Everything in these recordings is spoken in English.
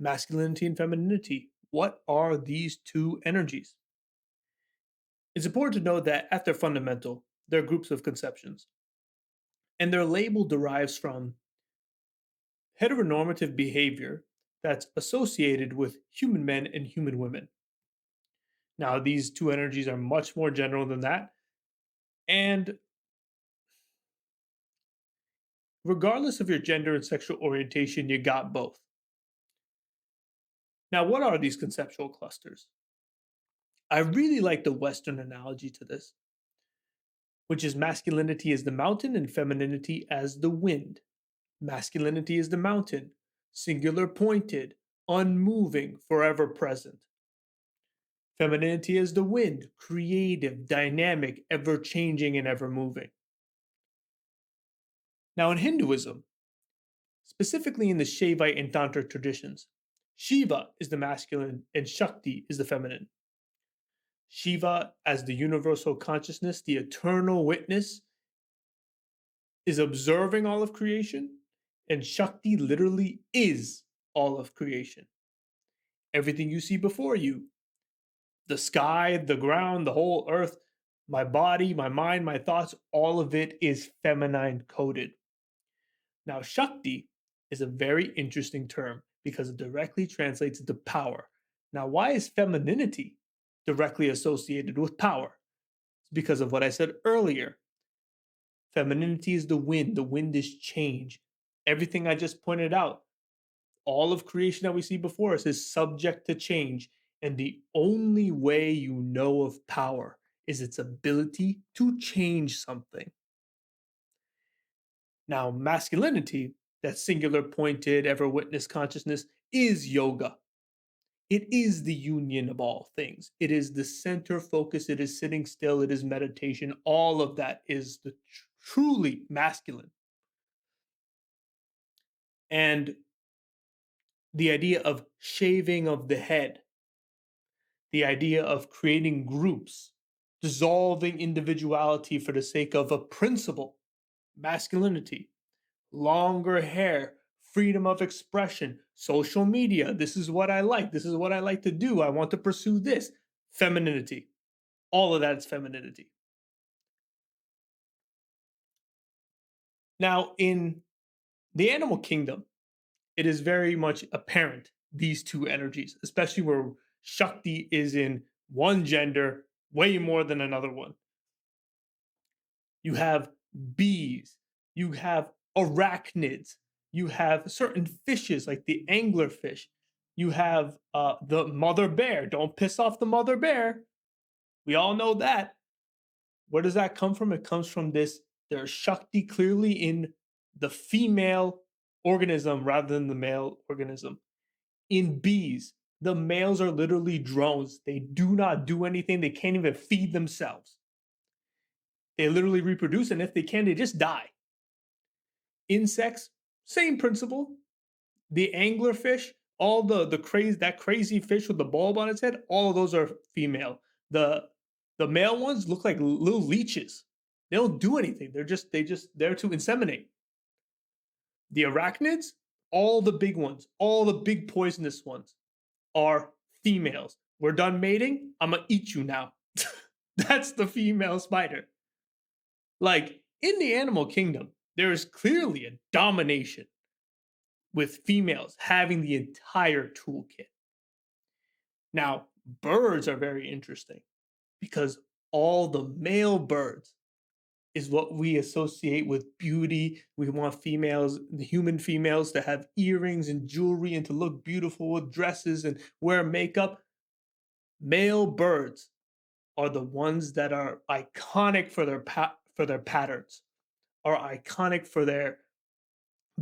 masculinity and femininity. What are these two energies? It's important to know that at their fundamental, they're groups of conceptions, and their label derives from heteronormative behavior that's associated with human men and human women. Now, these two energies are much more general than that, and regardless of your gender and sexual orientation, you got both. Now, what are these conceptual clusters? I really like the Western analogy to this, which is masculinity as the mountain and femininity as the wind. Masculinity is the mountain, singular pointed, unmoving, forever present. Femininity is the wind, creative, dynamic, ever changing, and ever moving. Now, in Hinduism, specifically in the Shaivite and Tantric traditions, Shiva is the masculine and Shakti is the feminine. Shiva, as the universal consciousness, the eternal witness, is observing all of creation, and Shakti literally is all of creation. Everything you see before you, the sky, the ground, the whole earth, my body, my mind, my thoughts, all of it is feminine coded. Now, Shakti is a very interesting term because it directly translates into power. Now, why is femininity directly associated with power? It's because of what I said earlier. Femininity is the wind is change. Everything I just pointed out, all of creation that we see before us is subject to change. And the only way you know of power is its ability to change something. Now, masculinity, that singular pointed, ever witness consciousness, is yoga. It is the union of all things. It is the center focus. It is sitting still. It is meditation. All of that is the truly masculine. And the idea of shaving of the head, the idea of creating groups, dissolving individuality for the sake of a principle, masculinity, longer hair, freedom of expression, social media. This is what I like. This is what I like to do. I want to pursue this. Femininity. All of that is femininity. Now, in the animal kingdom, it is very much apparent these two energies, especially where Shakti is in one gender way more than another one. You have bees, you have arachnids, you have certain fishes like the anglerfish, you have the mother bear. Don't piss off the mother bear. We all know that. Where does that come from? It comes from this. There's Shakti clearly in the female organism rather than the male organism. In bees, the males are literally drones. They do not do anything. They can't even feed themselves. They literally reproduce, and if they can, they just die. Insects, same principle. The anglerfish, all the crazy that crazy fish with the bulb on its head, all of those are female. The male ones look like little leeches. They don't do anything. They just there to inseminate. The arachnids, all the big ones, all the big poisonous ones are females. We're done mating. I'm gonna eat you now. That's the female spider. Like in the animal kingdom, there is clearly a domination with females having the entire toolkit. Now, birds are very interesting because all the male birds is what we associate with beauty. We want females, the human females, to have earrings and jewelry and to look beautiful with dresses and wear makeup. Male birds are the ones that are iconic for their patterns, are iconic for their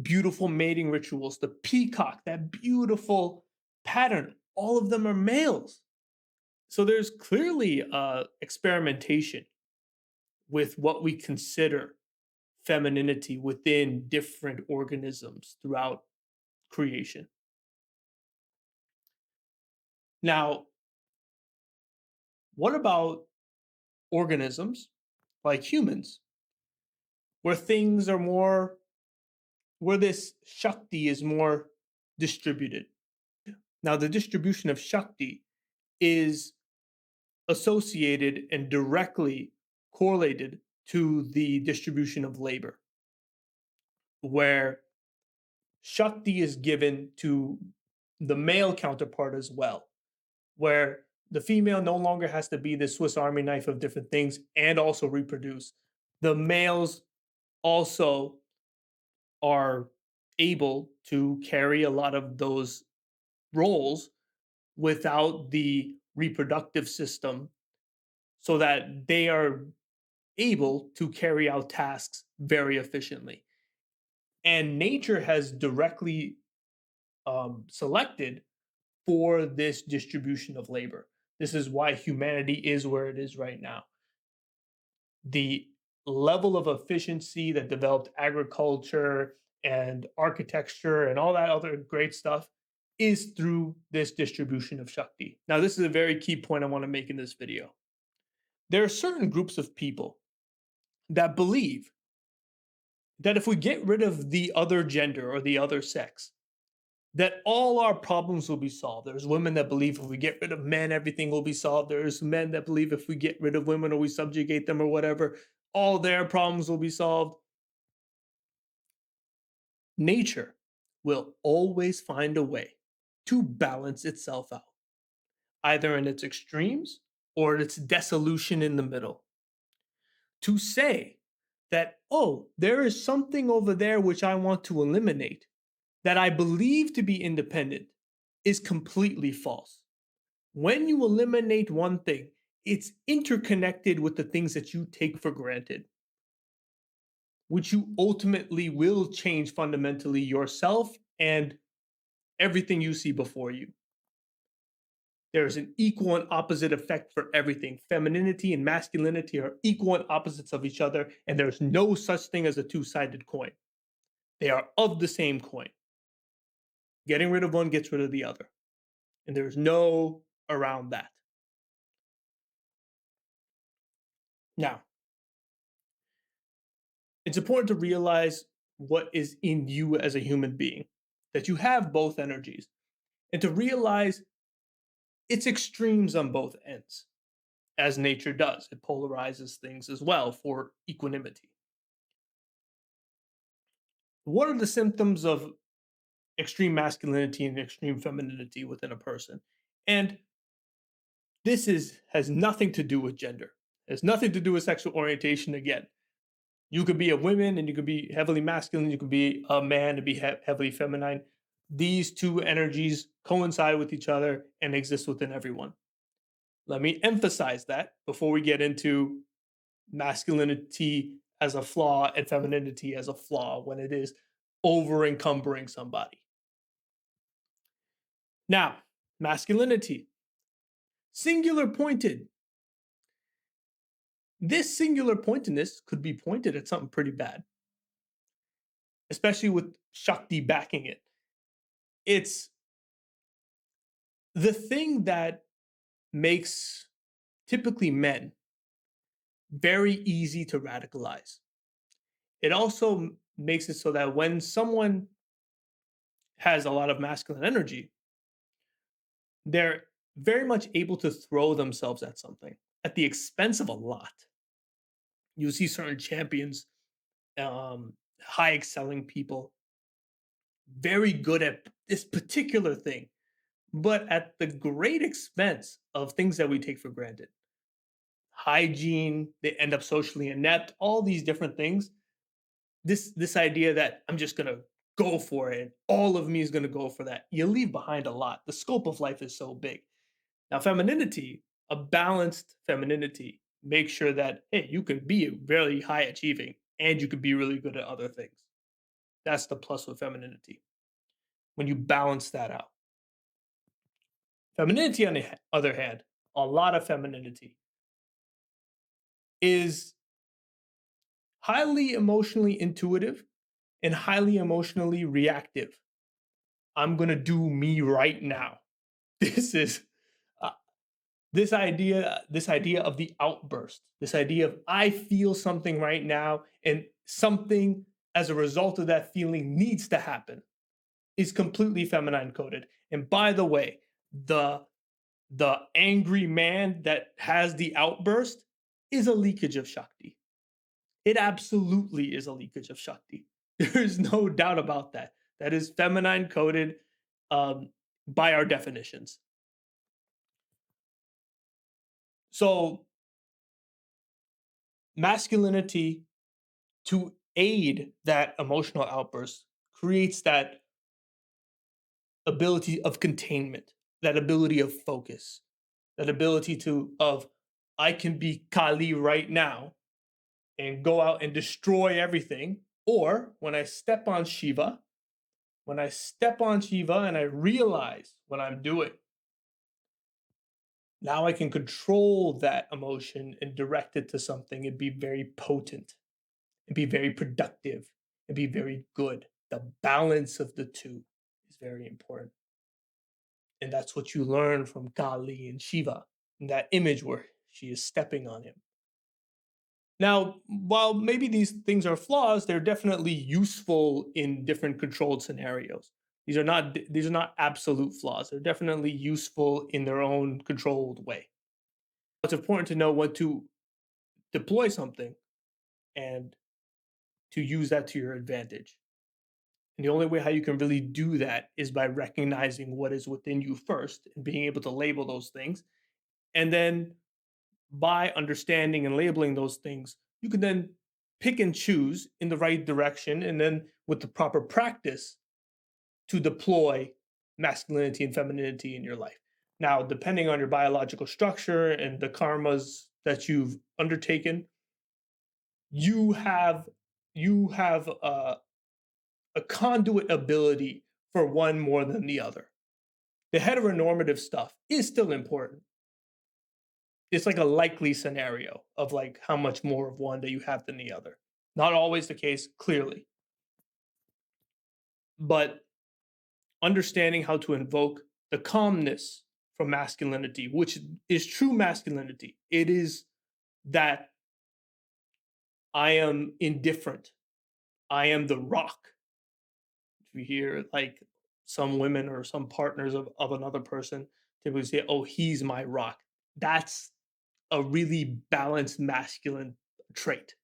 beautiful mating rituals. The peacock, that beautiful pattern, all of them are males. So there's clearly experimentation with what we consider femininity within different organisms throughout creation. Now, what about organisms like humans, where things are more, where this Shakti is more distributed? Now, the distribution of Shakti is associated and directly correlated to the distribution of labor, where Shakti is given to the male counterpart as well, where the female no longer has to be the Swiss Army knife of different things and also reproduce. The males also are able to carry a lot of those roles without the reproductive system so that they are able to carry out tasks very efficiently. And nature has directly selected for this distribution of labor. This is why humanity is where it is right now. The level of efficiency that developed agriculture and architecture and all that other great stuff is through this distribution of Shakti. Now, this is a very key point I want to make in this video. There are certain groups of people that believe that if we get rid of the other gender or the other sex, that all our problems will be solved. There's women that believe if we get rid of men, everything will be solved. There's men that believe if we get rid of women or we subjugate them or whatever, all their problems will be solved. Nature will always find a way to balance itself out, either in its extremes or its dissolution in the middle. To say that, oh, there is something over there which I want to eliminate that I believe to be independent is completely false. When you eliminate one thing, it's interconnected with the things that you take for granted, which you ultimately will change fundamentally yourself and everything you see before you. There's an equal and opposite effect for everything. Femininity and masculinity are equal and opposites of each other, and there's no such thing as a two-sided coin. They are of the same coin. Getting rid of one gets rid of the other, and there's no around that. Now, it's important to realize what is in you as a human being, that you have both energies, and to realize its extremes on both ends, as nature does. It polarizes things as well for equanimity. What are the symptoms of extreme masculinity and extreme femininity within a person? And this has nothing to do with gender. It has nothing to do with sexual orientation again. You could be a woman and you could be heavily masculine. You could be a man and be heavily feminine. These two energies coincide with each other and exist within everyone. Let me emphasize that before we get into masculinity as a flaw and femininity as a flaw when it is over encumbering somebody. Now, masculinity, singular pointed. This singular pointedness could be pointed at something pretty bad, especially with Shakti backing it. It's the thing that makes typically men very easy to radicalize. It also makes it so that when someone has a lot of masculine energy, they're very much able to throw themselves at something at the expense of a lot. You see certain champions, high excelling people, very good at this particular thing, but at the great expense of things that we take for granted. Hygiene, they end up socially inept, all these different things. This idea that I'm just gonna go for it, and all of me is gonna go for that. You leave behind a lot. The scope of life is so big. Now, femininity, a balanced femininity, makes sure that hey, you can be very high achieving and you can be really good at other things. That's the plus with femininity. When you balance that out. Femininity, on the other hand, a lot of femininity is highly emotionally intuitive and highly emotionally reactive. I'm going to do me right now. This is uh, this idea of the outburst. This idea of I feel something right now and something as a result of that feeling needs to happen. is completely feminine coded. And by the way, the the angry man that has the outburst is a leakage of Shakti. It absolutely is a leakage of Shakti. There's no doubt about that. That is feminine coded um, by our definitions. So, masculinity to aid that emotional outburst creates that ability of containment, that ability of focus, that ability to of I can be Kali right now and go out and destroy everything. Or when I step on Shiva and I realize what I'm doing, now I can control that emotion and direct it to something and be very potent and be very productive and be very good. The balance of the two is very important. And that's what you learn from Kali and Shiva in that image where she is stepping on him. Now, while maybe these things are flaws, they're definitely useful in different controlled scenarios. These are not absolute flaws. They're definitely useful in their own controlled way. It's important to know when to deploy something and to use that to your advantage. And the only way how you can really do that is by recognizing what is within you first and being able to label those things. And then by understanding and labeling those things, you can then pick and choose in the right direction. And then with the proper practice to deploy masculinity and femininity in your life. Now, depending on your biological structure and the karmas that you've undertaken, you have a conduit ability for one more than the other. The heteronormative stuff is still important. It's like a likely scenario of like how much more of one that you have than the other. Not always the case, clearly, but understanding how to invoke the calmness from masculinity, which is true masculinity. It is that I am indifferent. I am the rock. If you hear like some women or some partners of another person typically say, oh, he's my rock. That's a really balanced masculine trait.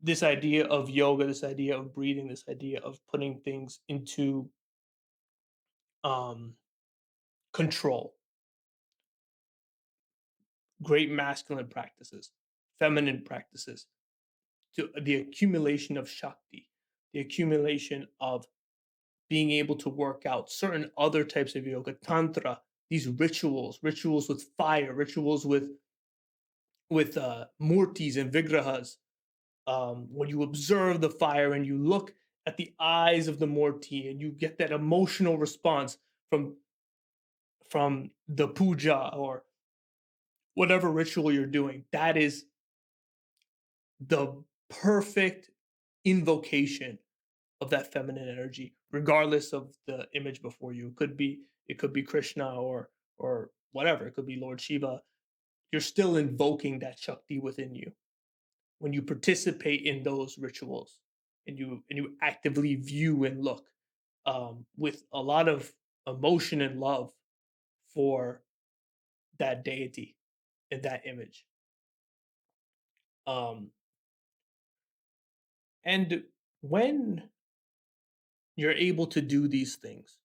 This idea of yoga, this idea of breathing, this idea of putting things into um, control, great masculine practices, feminine practices, to the accumulation of Shakti, the accumulation of being able to work out certain other types of yoga, tantra, these rituals, rituals with fire, rituals with murtis and vigrahas. When you observe the fire and you look at the eyes of the murti and you get that emotional response from the puja or whatever ritual you're doing, that is the perfect invocation of that feminine energy, regardless of the image before you. It could be Krishna or whatever. It could be Lord Shiva. You're still invoking that Shakti within you when you participate in those rituals and you actively view and look with a lot of emotion and love for that deity and that image. Um, and when you're able to do these things,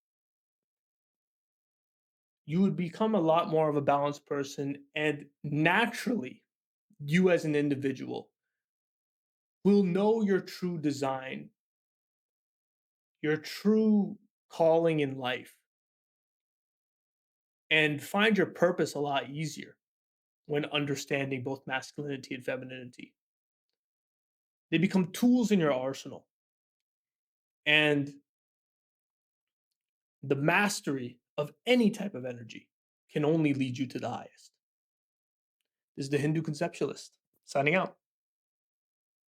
you would become a lot more of a balanced person, and naturally, you as an individual will know your true design, your true calling in life, and find your purpose a lot easier when understanding both masculinity and femininity. They become tools in your arsenal, and the mastery of any type of energy can only lead you to the highest. This is the Hindu conceptualist signing out.